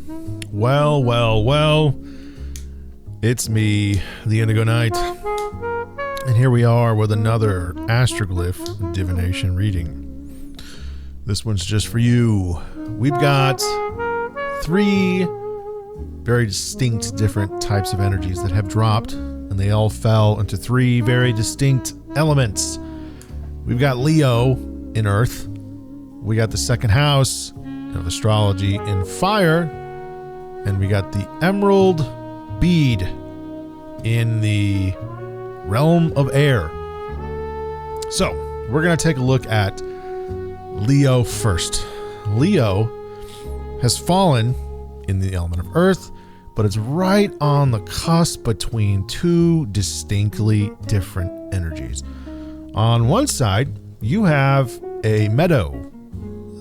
Well, well, well. It's me, the Indigo Knight. And here we are with another Astroglyph Divination reading. This one's just for you. We've got three very distinct different types of energies that have dropped, and they all fell into three very distinct elements. We've got Leo in Earth. We got the second house of astrology in fire. And we got the Emerald Bead in the realm of air. So, we're going to take a look at Leo first. Leo has fallen in the element of Earth, but it's right on the cusp between two distinctly different energies. On one side, you have a meadow.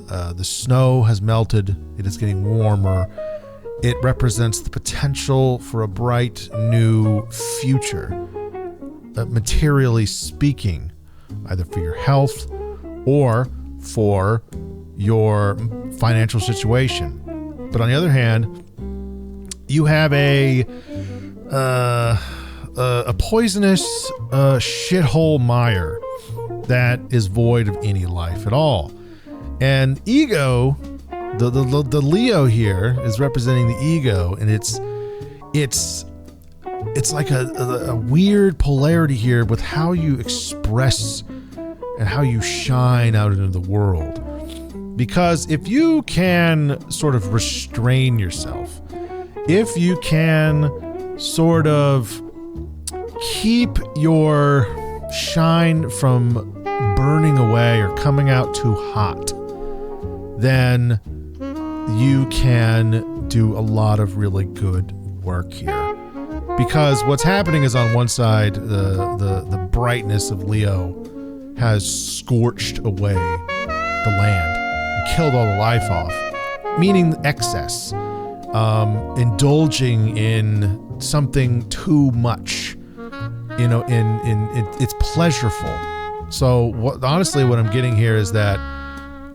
The snow has melted. It is getting warmer. It represents the potential for a bright new future, materially speaking, either for your health or for your financial situation. But on the other hand, you have a poisonous shithole mire that is void of any life at all. And ego, the Leo here is representing the ego, and it's like a weird polarity here with how you express and how you shine out into the world. Because if you can sort of restrain yourself, if you can sort of keep your shine from burning away or coming out too hot, then you can do a lot of really good work here. Because what's happening is, on one side, the brightness of Leo has scorched away the land and killed all the life off, meaning excess, indulging in something too much, in it's pleasureful. So honestly, what I'm getting here is that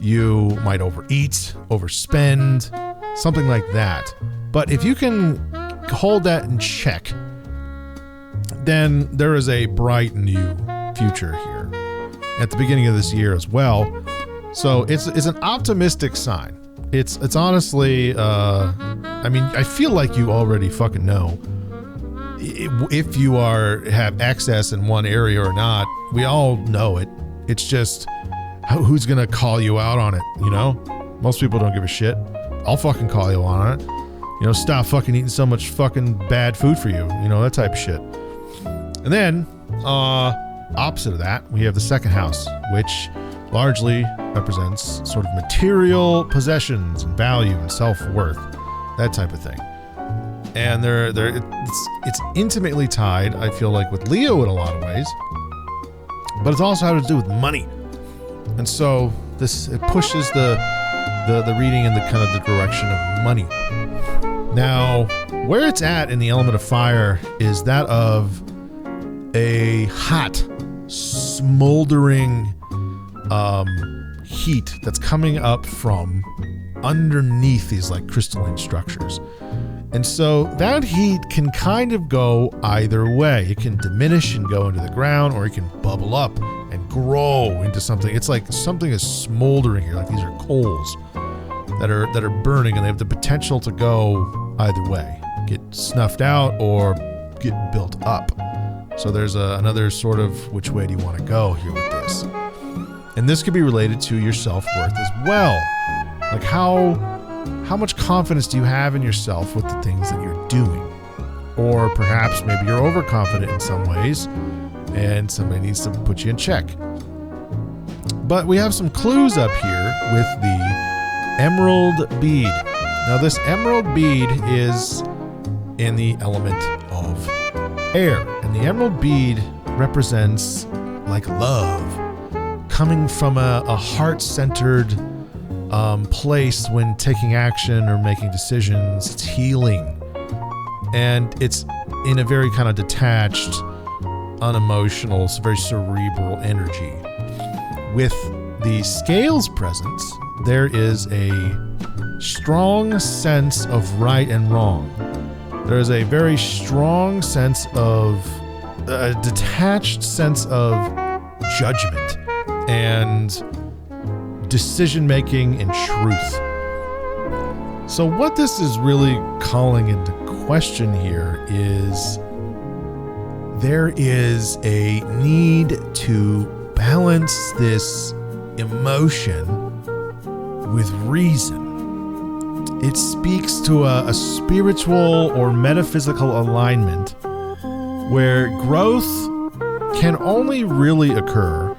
you might overeat, overspend, something like that. But if you can hold that in check, then there is a bright new future here at the beginning of this year as well. So it's an optimistic sign. It's honestly, I mean, I feel like you already fucking know if you have access in one area or not. We all know it. It's just, who's gonna call you out on it, you know? Most people don't give a shit. I'll fucking call you on it. You know, stop fucking eating so much fucking bad food for you. You know, that type of shit. And then, opposite of that, we have the second house, which largely represents sort of material possessions and value and self-worth, that type of thing. And it's intimately tied, I feel like, with Leo in a lot of ways, but it's also had to do with money. And so it pushes the reading in the kind of the direction of money. Now, where it's at in the element of fire is that of a hot, smoldering heat that's coming up from underneath these like crystalline structures. And so that heat can kind of go either way. It can diminish and go into the ground, or it can bubble up and grow into something. It's like something is smoldering here, like these are coals that are burning, and they have the potential to go either way, get snuffed out or get built up. So there's another sort of which way do you want to go here with this. And this could be related to your self-worth as well. Like how much confidence do you have in yourself with the things that you're doing? Or perhaps maybe you're overconfident in some ways and somebody needs to put you in check. But we have some clues up here with the Emerald Bead. Now this Emerald Bead is in the element of air, and the Emerald Bead represents like love coming from a heart-centered place when taking action or making decisions. It's healing, and it's in a very kind of detached, unemotional, very cerebral energy. With the scales presence, there is a strong sense of right and wrong. There is a very strong sense of a detached sense of judgment and decision making and truth. So what this is really calling into question here is there is a need to balance this emotion with reason. It speaks to a spiritual or metaphysical alignment where growth can only really occur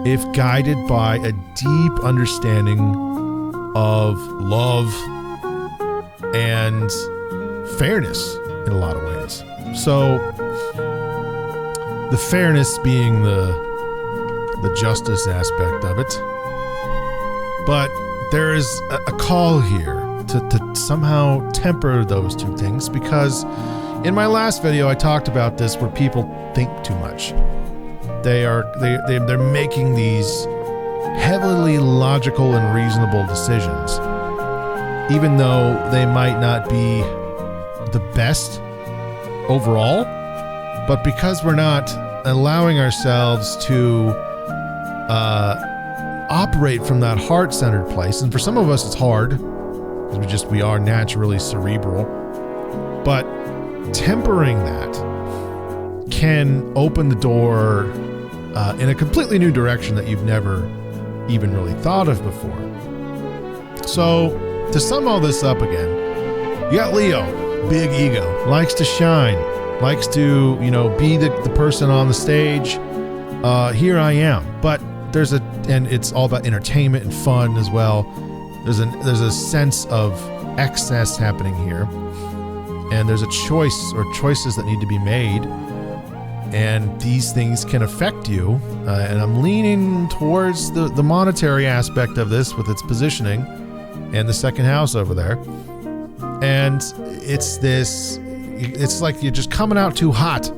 if guided by a deep understanding of love and fairness in a lot of ways. So the fairness being the justice aspect of it. But there is a call here to somehow temper those two things, because in my last video I talked about this where people think too much. They're making these heavily logical and reasonable decisions, even though they might not be the best overall. But because we're not allowing ourselves to operate from that heart-centered place, and for some of us it's hard because we are naturally cerebral, but tempering that can open the door in a completely new direction that you've never even really thought of before. So to sum all this up again, you got Leo, big ego, likes to shine, likes to, be the person on the stage. Here I am. But and it's all about entertainment and fun as well. There's a sense of excess happening here, and there's a choice or choices that need to be made, and these things can affect you. And I'm leaning towards the monetary aspect of this with its positioning and the second house over there. And it's like you're just coming out too hot.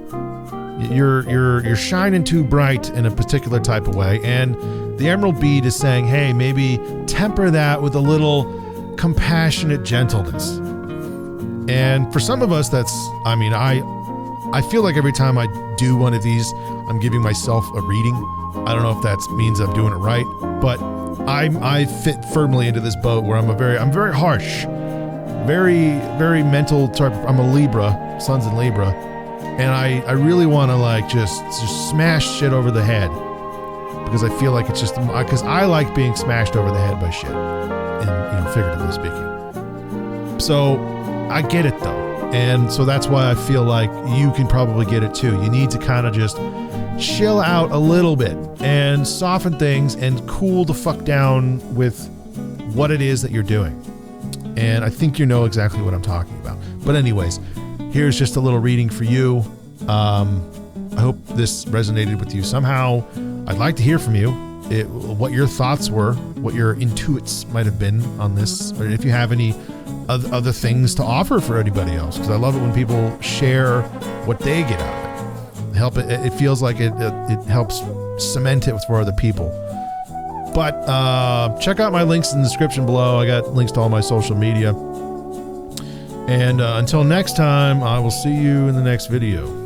You're shining too bright in a particular type of way, and the Emerald Bead is saying, hey, maybe temper that with a little compassionate gentleness. And for some of us, I feel like every time I do one of these, I'm giving myself a reading. I don't know if that means I'm doing it right, but I fit firmly into this boat where I'm very harsh, very, very mental type. I'm a Libra, Sun's in Libra, and I really want to just smash shit over the head, because I feel like it's just because I like being smashed over the head by shit, and figuratively speaking. So I get it though. And so that's why I feel like you can probably get it too. You need to kind of just chill out a little bit and soften things and cool the fuck down with what it is that you're doing. And I think you know exactly what I'm talking about. But anyways, here's just a little reading for you. I hope this resonated with you somehow. I'd like to hear from you, what your thoughts were, what your intuits might have been on this, or if you have any other things to offer for anybody else, because I love it when people share what they get out of it. It feels like it helps cement it for other people. But check out my links in the description below. I got links to all my social media. And until next time, I will see you in the next video.